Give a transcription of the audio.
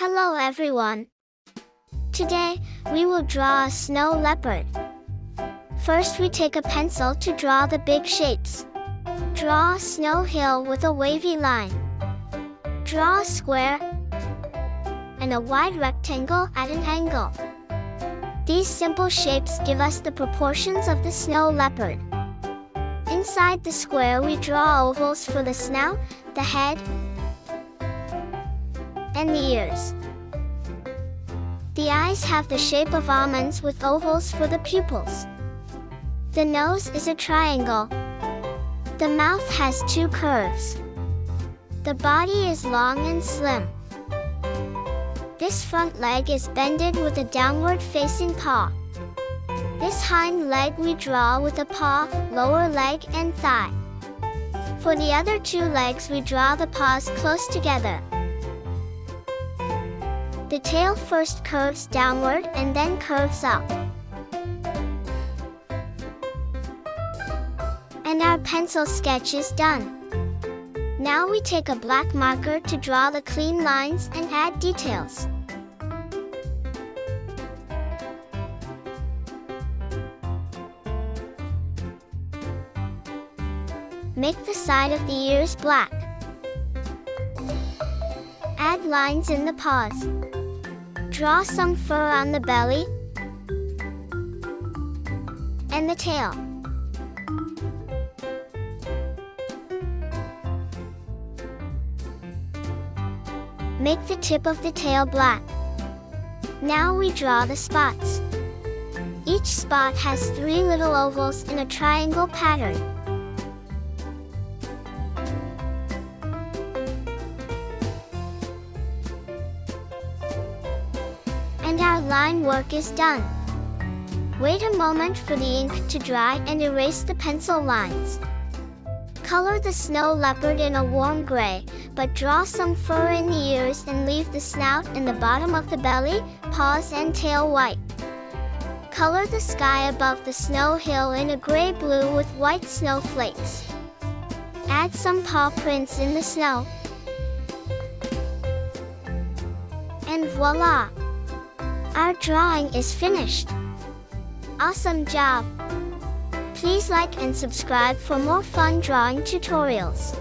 Hello everyone! Today, we will draw a snow leopard. First we take a pencil to draw the big shapes. Draw a snow hill with a wavy line. Draw a square and a wide rectangle at an angle. These simple shapes give us the proportions of the snow leopard. Inside the square we draw ovals for the snout, the head, and the ears. The eyes have the shape of almonds with ovals for the pupils. The nose is a triangle. The mouth has two curves. The body is long and slim. This front leg is bended with a downward-facing paw. This hind leg we draw with a paw, lower leg and thigh. For the other two legs we draw the paws close together. The tail first curves downward and then curves up. And our pencil sketch is done. Now we take a black marker to draw the clean lines and add details. Make the side of the ears black. Add lines in the paws. Draw some fur on the belly and the tail. Make the tip of the tail black. Now we draw the spots. Each spot has 3 little ovals in a triangle pattern. And our line work is done. Wait a moment for the ink to dry and erase the pencil lines. Color the snow leopard in a warm gray, but draw some fur in the ears and leave the snout and the bottom of the belly, paws and tail white. Color the sky above the snow hill in a gray-blue with white snowflakes. Add some paw prints in the snow. And voila! Our drawing is finished. Awesome job! Please like and subscribe for more fun drawing tutorials.